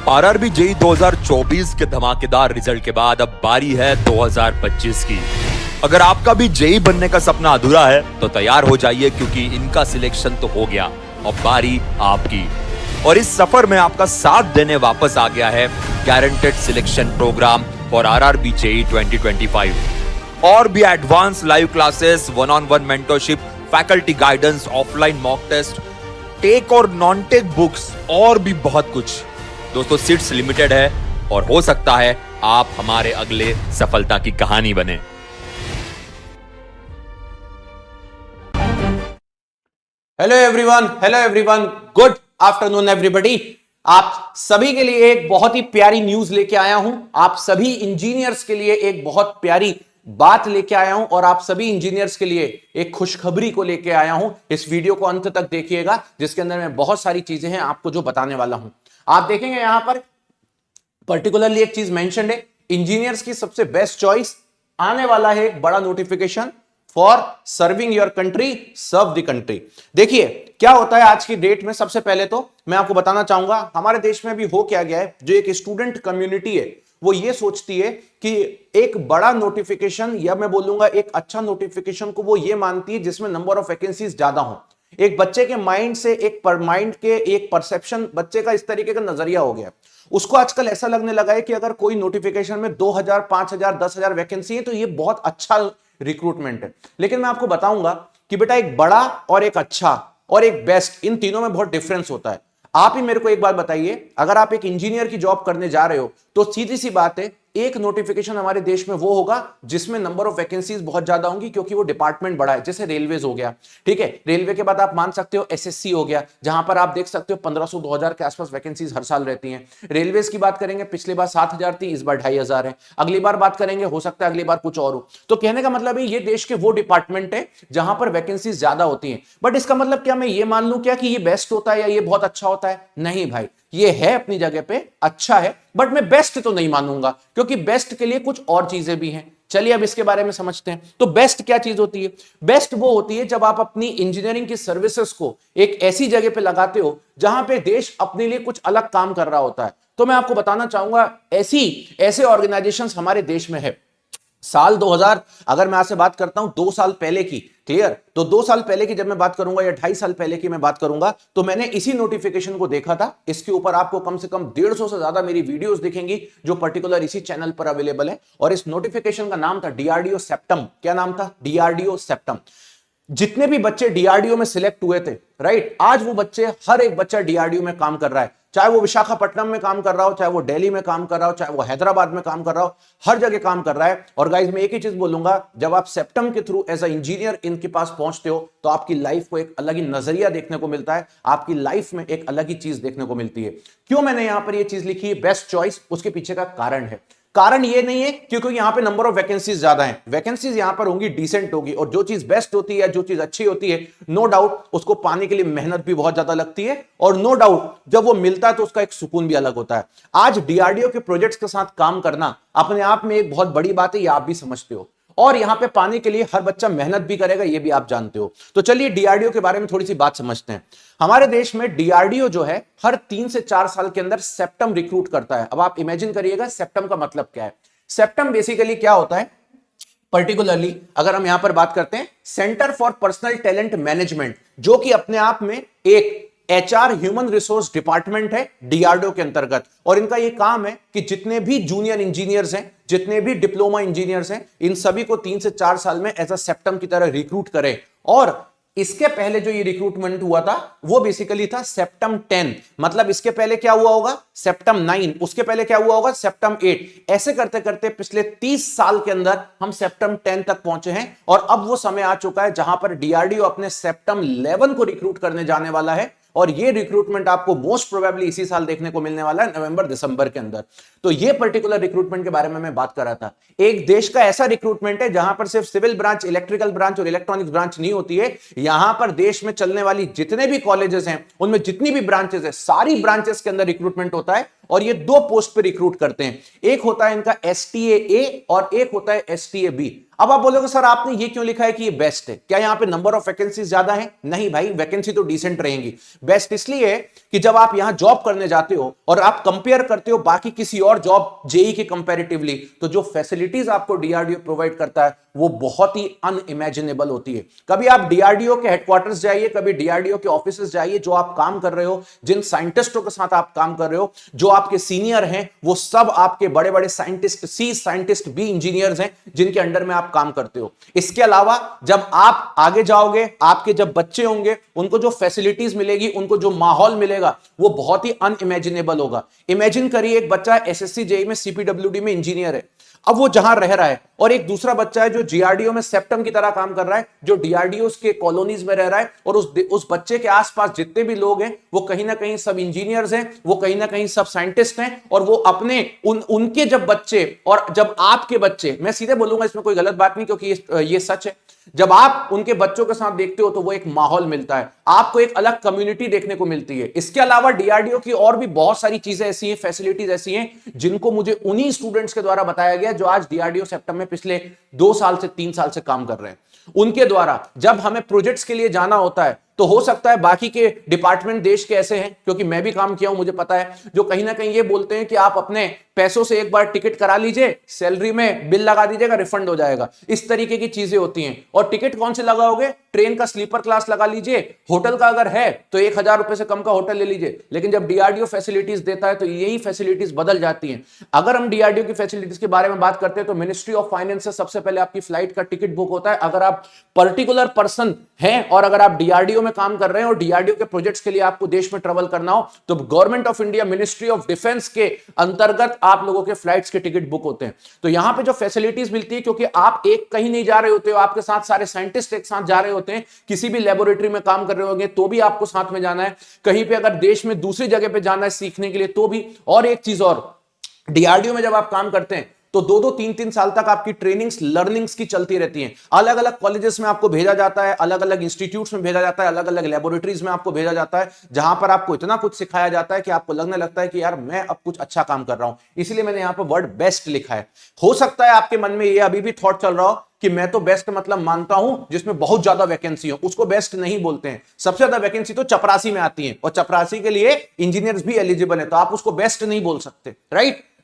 RRB JE 2024 के धमाकेदार result के बाद अब बारी है 2025 की। अगर आपका भी जेई बनने का सपना अधूरा है तो तैयार हो जाइए, क्योंकि इनका सिलेक्शन तो हो गया, अब बारी आपकी। और इस सफर में आपका साथ देने वापस आ गया है guaranteed selection program for RRB JE 2025। और भी advance live classes, one on one mentorship, faculty guidance, offline mock test, tech और नॉन टेक बुक्स और भी बहुत कुछ। दोस्तों, सीट्स लिमिटेड है और हो सकता है आप हमारे अगले सफलता की कहानी बने। Hello everyone, good afternoon everybody. आप सभी के लिए एक बहुत ही प्यारी न्यूज लेके आया हूं। आप सभी इंजीनियर्स के लिए एक बहुत प्यारी बात लेके आया हूं और आप सभी इंजीनियर्स के लिए एक खुशखबरी को लेके आया हूं। इस वीडियो को अंत तक देखिएगा, जिसके अंदर मैं बहुत सारी चीजें हैं आपको जो बताने वाला हूं। आप देखेंगे यहां पर पर्टिकुलरली एक चीज मेंशन्ड है, इंजीनियर्स की सबसे बेस्ट चॉइस। आने वाला है एक बड़ा notification for serving your country, serve the country. देखिए क्या होता है आज की डेट में। सबसे पहले तो मैं आपको बताना चाहूंगा हमारे देश में भी हो क्या गया है। जो एक स्टूडेंट कम्युनिटी है वो ये सोचती है कि एक बड़ा नोटिफिकेशन, या मैं बोलूंगा एक अच्छा नोटिफिकेशन को वो ये मानती है जिसमें नंबर ऑफ वैकेंसीज ज्यादा हो। एक बच्चे के माइंड से माइंड के एक परसेप्शन, बच्चे का इस तरीके का नजरिया हो गया। उसको आजकल ऐसा लगने लगा है कि अगर कोई नोटिफिकेशन में 2000, 5000, 10,000 वैकेंसी है तो ये बहुत अच्छा रिक्रूटमेंट है। लेकिन मैं आपको बताऊंगा कि बेटा एक बड़ा और एक अच्छा और एक बेस्ट, इन तीनों में बहुत डिफरेंस होता है। आप ही मेरे को एक बात बताइए, अगर आप एक इंजीनियर की जॉब करने जा रहे हो तो सीधी सी बात है, एक नोटिफिकेशन हमारे देश में वो होगा जिसमें नंबर ऑफ वैकेंसीज बहुत ज्यादा होंगी, क्योंकि वो डिपार्टमेंट बड़ा है। जैसे रेलवेज हो गया, ठीक है, रेलवे के बाद आप मान सकते हो एसएससी हो गया, जहां पर आप देख सकते हो 1500 2000 के आसपास वैकेंसीज हर साल रहती हैं। रेलवेज की बात करेंगे, पिछली बार 7000 थी, इस बार 2500 है। अगली बार बात करेंगे, हो सकता है अगली बार कुछ और हो। तो कहने का मतलब है ये देश के वो डिपार्टमेंट है जहां पर वैकेंसीज ज्यादा होती हैं। बट इसका मतलब क्या मैं ये मान लूं क्या कि ये बेस्ट होता है या ये बहुत अच्छा होता है? नहीं भाई, ये है अपनी जगह पे अच्छा है, बट मैं बेस्ट तो नहीं मानूंगा, क्योंकि बेस्ट के लिए कुछ और चीजें भी हैं। चलिए अब इसके बारे में समझते हैं। तो बेस्ट क्या चीज होती है? बेस्ट वो होती है जब आप अपनी इंजीनियरिंग की सर्विसेज को एक ऐसी जगह पे लगाते हो जहां पे देश अपने लिए कुछ अलग काम कर रहा होता है। तो मैं आपको बताना चाहूंगा ऐसे ऑर्गेनाइजेशंस हमारे देश में है। साल 2000, अगर मैं आपसे बात करता हूं 2 साल पहले की, क्लियर, तो 2 साल पहले की जब मैं बात करूंगा या 2.5 साल पहले की मैं बात करूंगा, तो मैंने इसी नोटिफिकेशन को देखा था। इसके ऊपर आपको कम से कम 150 से ज्यादा मेरी वीडियोस दिखेंगी जो पर्टिकुलर इसी चैनल पर अवेलेबल है। और इस नोटिफिकेशन का नाम था डीआरडीओ सेप्टम। क्या नाम था? DRDO septum. जितने भी बच्चे डीआरडीओ में सिलेक्ट हुए थे, राइट, आज वो बच्चे, हर एक बच्चा डीआरडीओ में काम कर रहा है। चाहे वो विशाखापट्टनम में काम कर रहा हो, चाहे वो दिल्ली में काम कर रहा हो, चाहे वो हैदराबाद में काम कर रहा हो, हर जगह काम कर रहा है। और गाइस मैं एक ही चीज बोलूंगा, जब आप सेप्टम के थ्रू एज अ इंजीनियर इनके पास पहुंचते हो तो आपकी लाइफ को एक अलग ही नजरिया देखने को मिलता है, आपकी लाइफ में एक अलग ही चीज देखने को मिलती है। क्यों मैंने यहां पर यह चीज लिखी है बेस्ट चॉइस, उसके पीछे का कारण है। कारण ये नहीं है क्योंकि यहां पे नंबर ऑफ वैकेंसीज ज्यादा हैं, वैकेंसीज यहां पर होंगी डिसेंट होगी, और जो चीज बेस्ट होती है, जो चीज अच्छी होती है, नो डाउट उसको पाने के लिए मेहनत भी बहुत ज्यादा लगती है, और नो डाउट जब वो मिलता है तो उसका एक सुकून भी अलग होता है। आज डीआरडीओ के प्रोजेक्ट्स के साथ काम करना अपने आप में एक बहुत बड़ी बात है, ये आप भी समझते हो, और यहां पे पाने के लिए हर बच्चा मेहनत भी करेगा, ये भी आप जानते हो। तो चलिए डीआरडीओ के बारे में थोड़ी सी बात समझते हैं। हमारे देश में डीआरडीओ जो है हर 3 से 4 साल के अंदर सेप्टम रिक्रूट करता है। अब आप इमेजिन करिएगा सेप्टम का मतलब क्या है। सेप्टम बेसिकली क्या होता है, पर्टिकुलरली अगर हम यहां पर बात करते हैं, centre for personal talent management, जो कि अपने आप में एक एचआर ह्यूमन रिसोर्स डिपार्टमेंट है डीआरडीओ के अंतर्गत। और इनका यह काम है कि जितने भी जूनियर इंजीनियर्स हैं, जितने भी डिप्लोमा इंजीनियर्स हैं, इन सभी को 3 से 4 साल में एज अ सेप्टम की तरह रिक्रूट करें। और इसके पहले जो ये रिक्रूटमेंट हुआ था वो बेसिकली था सेप्टम 10, मतलब इसके पहले क्या हुआ होगा, सेप्टम 9, उसके पहले क्या हुआ होगा, सेप्टम 8। ऐसे करते करते पिछले 30 साल के अंदर हम सेप्टम 10 तक पहुंचे हैं, और अब वो समय आ चुका है जहां पर डीआरडीओ अपने सेप्टम 11 को रिक्रूट करने जाने वाला है। और ये रिक्रूटमेंट आपको मोस्ट प्रोबेबली इसी साल देखने को मिलने वाला है, नवंबर दिसंबर के अंदर। तो ये पर्टिकुलर रिक्रूटमेंट के बारे में मैं बात कर रहा था। एक देश का ऐसा रिक्रूटमेंट है जहां पर सिर्फ सिविल ब्रांच, इलेक्ट्रिकल ब्रांच और इलेक्ट्रॉनिक्स ब्रांच नहीं होती है। यहां पर देश में चलने वाली जितने भी कॉलेजेस हैं, उनमें जितनी भी ब्रांचेस है, सारी ब्रांचेस के अंदर रिक्रूटमेंट होता है। और ये 2 पोस्ट पे रिक्रूट करते हैं, एक होता है इनका एसटीए ए और एक होता है एसटीए बी। अब आप बोलोगे सर आपने ये क्यों लिखा है कि ये बेस्ट है, क्या यहां पे नंबर ऑफ वैकेंसीज ज्यादा है? नहीं भाई, वैकेंसी तो डिसेंट रहेंगी। बेस्ट इसलिए कि जब आप यहां जॉब करने जाते हो और आप कंपेयर करते हो बाकी किसी और जॉब जेई के कंपैरेटिवली, तो जो फैसिलिटीज आपको डीआरडीओ प्रोवाइड करता है वो बहुत ही अनइमेजिनेबल होती है। कभी आप डीआरडीओ के हेडक्वार्टर्स जाइए, कभी डीआरडीओ के ऑफिसेस जाइए, जो आप काम कर रहे हो, जिन साइंटिस्टों के साथ आप काम कर रहे हो, जो आपके सीनियर हैं, वो सब आपके बड़े बड़े scientist, C scientist, be engineers हैं, जिनके अंडर में आप काम करते हो। इसके अलावा जब आप आगे जाओगे, आपके जब बच्चे होंगे, उनको जो फैसिलिटीज मिलेगी, उनको जो माहौल मिलेगा, वो बहुत ही अनइमेजिनेबल होगा। इमेजिन करिए एक बच्चा एसएससी जेई में सीपीडब्ल्यूडी में इंजीनियर है, अब वो जहां रह रहा है, और एक दूसरा बच्चा है जो जीआरडीओ में सेप्टम की तरह काम कर रहा है, जो डीआरडीओ के कॉलोनीज में रह रहा है, और उस बच्चे के आसपास जितने भी लोग हैं वो कहीं ना कहीं सब इंजीनियर्स हैं, वो कहीं ना कहीं सब साइंटिस्ट हैं, और वो अपने उनके जब बच्चे और जब आपके बच्चे, मैं सीधे बोलूंगा इसमें कोई गलत बात नहीं क्योंकि ये सच है, जब आप उनके बच्चों के साथ देखते हो तो वो एक माहौल मिलता है, आपको एक अलग कम्युनिटी देखने को मिलती है। इसके अलावा डीआरडीओ की और भी बहुत सारी चीजें ऐसी हैं, फैसिलिटीज ऐसी हैं, जिनको मुझे उन्हीं स्टूडेंट्स के द्वारा बताया गया जो आज डीआरडीओ सेक्टर में पिछले 2 साल से 3 साल से काम कर रहे हैं। उनके द्वारा जब हमें प्रोजेक्ट्स के लिए जाना होता है, तो हो सकता है बाकी के डिपार्टमेंट देश के ऐसे हैं, क्योंकि मैं भी काम किया हूं, मुझे पता है, जो कहीं ना कहीं ये बोलते हैं कि आप अपने पैसों से एक बार टिकट करा लीजिए, सैलरी में बिल लगा दीजिएगा, रिफंड हो जाएगा। इस तरीके की चीजें होती हैं। और टिकट कौन से लगाओगे? ट्रेन का स्लीपर क्लास लगा लीजिए, होटल का अगर है तो 1000 रुपए से कम का होटल ले लीजिए। लेकिन जब डीआरडीओ फैसिलिटीज देता है तो यही फैसिलिटीज बदल जाती हैं। अगर हम डीआरडीओ की फैसिलिटीज के बारे में बात करते हैं तो मिनिस्ट्री ऑफ फाइनेंस से सबसे पहले आपकी फ्लाइट का टिकट बुक होता है। अगर आप पर्टिकुलर पर्सन हैं और अगर आप डीआरडीओ में काम कर रहे हैं और डीआरडीओ के प्रोजेक्ट्स के लिए आपको देश में ट्रेवल करना हो, तो government of India, ministry of defence के अंतर्गत आप लोगों के फ्लाइट्स के टिकट बुक होते हैं। तो यहां पे जो फैसिलिटीज मिलती है, क्योंकि आप एक कहीं नहीं जा रहे होते हो, आपके साथ सारे साइंटिस्ट एक साथ जा रहे होते हैं, किसी भी लेबोरेटरी में काम कर रहे होंगे तो भी आपको साथ में जाना है, कहीं पे अगर देश में दूसरी जगह पे जाना है सीखने के लिए तो भी। और एक चीज और, डीआरडीओ में जब आप काम करते हैं तो 2-2, 3-3 साल तक आपकी ट्रेनिंग्स, लर्निंग्स की चलती रहती हैं। अलग अलग कॉलेजेस में आपको भेजा जाता है, अलग अलग इंस्टीट्यूट्स में भेजा जाता है, अलग अलग लेबोरेटरीज में आपको भेजा जाता है, जहां पर आपको इतना कुछ सिखाया जाता है कि आपको लगने लगता है कि यार मैं अब कुछ अच्छा काम कर रहा हूं। इसलिए मैंने यहां पर वर्ड बेस्ट लिखा है। हो सकता है आपके मन में ये अभी भी थॉट चल रहा हो कि मैं तो बेस्ट मतलब मानता हूं जिसमें बहुत ज्यादा वैकेंसी हो, उसको बेस्ट नहीं बोलते हैं। सबसे ज्यादा वैकेंसी तो चपरासी में आती है, और चपरासी के लिए इंजीनियर्स भी एलिजिबल है, तो आप उसको बेस्ट नहीं बोल सकते।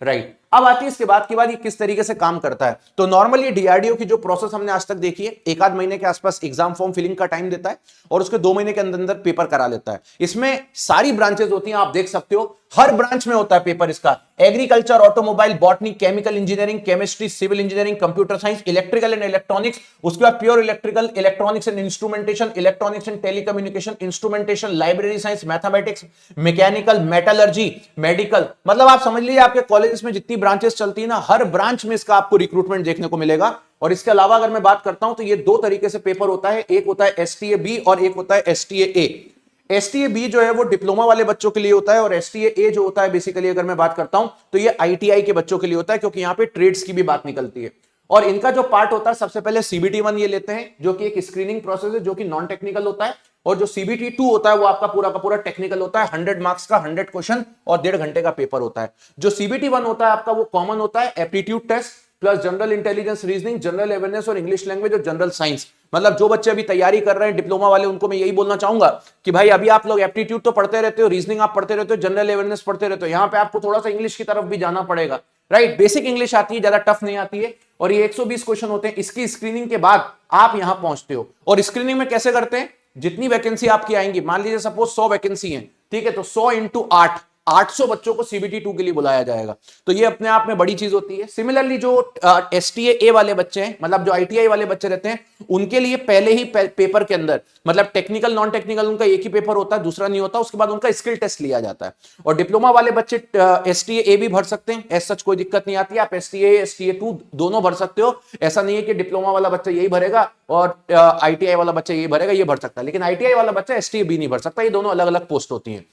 राइट। अब आती है इसके बाद की बात, ये किस तरीके से काम करता है। तो नॉर्मली डीआरडीओ की जो प्रोसेस हमने आज तक देखी है, 1 आध महीने के आसपास एग्जाम फॉर्म फिलिंग का टाइम देता है और उसके 2 महीने के अंदर अंदर पेपर करा लेता है। इसमें सारी ब्रांचेस होती हैं, आप देख सकते हो हर ब्रांच में होता है पेपर इसका। Agriculture, automobile, botany, chemical engineering, chemistry, civil engineering, computer science, electrical and electronics, उसके बाद pure electrical, electronics and instrumentation, electronics and telecommunication, instrumentation, library science, mathematics, mechanical, metallurgy, medical. मतलब आप समझ लीजिए आपके कॉलेज में जितनी ब्रांचेस चलती है ना, हर ब्रांच में इसका आपको रिक्रूटमेंट देखने को मिलेगा। और इसके अलावा अगर मैं बात करता हूं तो ये 2 तरीके से पेपर होता है, एक होता है एसटीए बी और एक होता है एसटीए ए। एसटीए बी जो है वो डिप्लोमा वाले बच्चों के लिए होता है, और एसटीए ए जो होता है बेसिकली अगर मैं बात करता हूं तो ये आईटीआई के बच्चों के लिए होता है, क्योंकि यहां पे ट्रेड्स की भी बात निकलती है। और इनका जो पार्ट होता है, सबसे पहले सीबीटी 1 ये लेते हैं, जो कि एक स्क्रीनिंग प्रोसेस है, जो कि नॉन टेक्निकल होता है। और जो सीबीटी 2 होता है वो आपका पूरा का पूरा टेक्निकल होता है, 100 मार्क्स का 100 क्वेश्चन और 1.5 घंटे का पेपर होता है। जो सीबीटी 1 होता है आपका वो कॉमन होता है, aptitude test plus general intelligence, reasoning, general awareness और इंग्लिश लैंग्वेज और जनरल साइंस। मतलब जो बच्चे अभी तैयारी कर रहे हैं डिप्लोमा वाले, उनको मैं यही बोलना चाहूंगा कि भाई अभी आप लोग एप्टीट्यूड तो पढ़ते रहते हो, रीजनिंग आप पढ़ते रहते हो, जनरल अवेयरनेस पढ़ते रहते हो, यहाँ पे आपको थोड़ा सा इंग्लिश की तरफ भी जाना पड़ेगा। राइट, बेसिक इंग्लिश आती है, ज्यादा टफ नहीं आती है, और ये 120 क्वेश्चन होते हैं। इसकी स्क्रीनिंग के बाद आप यहां पहुंचते हो। और स्क्रीनिंग में कैसे करते हैं, जितनी वैकेंसी आपकी आएंगी, मान लीजिए सपोज 100 वैकेंसी है, ठीक है, तो 100 इंटू 8, 800 बच्चों को सीबीटी 2 के लिए बुलाया जाएगा। तो ये अपने आप में बड़ी चीज होती है। सिमिलरली जो एसटीए ए वाले बच्चे हैं, मतलब जो आईटीआई वाले बच्चे रहते हैं, उनके लिए पहले ही पेपर के अंदर, मतलब टेक्निकल नॉन टेक्निकल उनका एक ही पेपर होता है, दूसरा नहीं होता। उसके बाद उनका स्किल टेस्ट लिया जाता है। और डिप्लोमा वाले बच्चे एसटीए ए भी भर सकते हैं, ऐसा सच कोई दिक्कत नहीं आती है। आप एसटीए एसटीए 2 दोनों भर सकते हो। ऐसा नहीं है कि डिप्लोमा वाला बच्चा यही भरेगा और आईटीआई वाला बच्चा यही भरेगा, ये भर सकता है, लेकिन आईटीआई वाला बच्चा एसटीए बी नहीं भर सकता। ये दोनों अलग अलग पोस्ट होती हैं।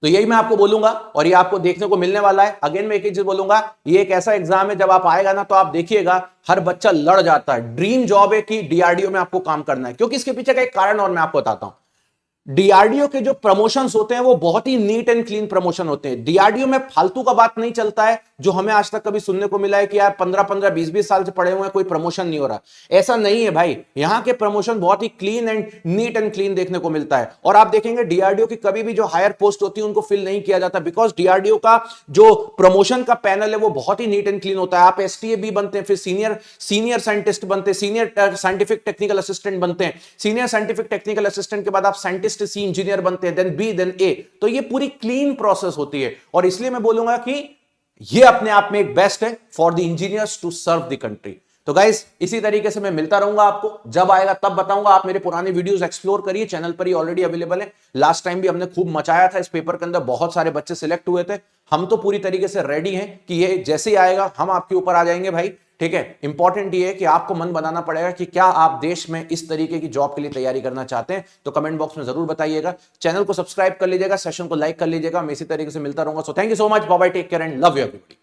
तो यही मैं आपको बोलूंगा और ये आपको देखने को मिलने वाला है। अगेन मैं एक ही चीज बोलूंगा, ये एक ऐसा एग्जाम है, जब आप आएगा ना तो आप देखिएगा हर बच्चा लड़ जाता है। ड्रीम जॉब है कि डीआरडीओ में आपको काम करना है, क्योंकि इसके पीछे का एक कारण और मैं आपको बताता हूं। डीआरडीओ के जो प्रमोशंस होते हैं वो बहुत ही नीट एंड क्लीन प्रमोशन होते हैं। डीआरडीओ में फालतू का बात नहीं चलता है, जो हमें आज तक कभी सुनने को मिला है कि यार 15-15, 20-20 साल से पढ़े हुए हैं, कोई प्रमोशन नहीं हो रहा। ऐसा नहीं है भाई, यहां के प्रमोशन बहुत ही clean and neat and clean देखने को मिलता है। और आप देखेंगे डीआरडीओ की कभी भी जो हायर पोस्ट होती है उनको फिल नहीं किया जाता, बिकॉज डीआरडीओ का जो प्रमोशन का पैनल है वो बहुत ही नीट एंड क्लीन होता है। आप एसटीए बनते हैं, फिर सीनियर साइंटिस्ट बनते हैं, सीनियर साइंटिफिक टेक्निकल असिस्टेंट बनते हैं, सीनियर साइंटिफिक टेक्निकल असिस्टेंट के बाद आप साइंटिस्ट सी इंजीनियर बनते हैं, देन बी, देन ए। तो ये पूरी क्लीन प्रोसेस होती है, और इसलिए मैं बोलूंगा कि ये अपने आप में एक बेस्ट है for the engineers to serve the country. तो गाइस, इसी तरीके से मैं मिलता रहूंगा आपको, जब आएगा तब बताऊंगा। आप मेरे पुराने वीडियोस एक्सप्लोर करिए, चैनल पर ही ऑलरेडी अवेलेबल है। लास्ट टाइम भी हमने खूब मचाया था इस पेपर के अंदर, बहुत सारे बच्चे सिलेक्ट हुए थे। हम तो पूरी तरीके से रेडी हैं कि ये जैसे ही आएगा हम आपके ऊपर आ जाएंगे भाई, ठीक है। इंपॉर्टेंट ये है कि आपको मन बनाना पड़ेगा कि क्या आप देश में इस तरीके की जॉब के लिए तैयारी करना चाहते हैं। तो कमेंट बॉक्स में जरूर बताइएगा, चैनल को सब्सक्राइब कर लीजिएगा, सेशन को लाइक कर लीजिएगा। मैं इसी तरीके से मिलता रहूंगा। So thank you so much, bye bye, take care and love you everybody.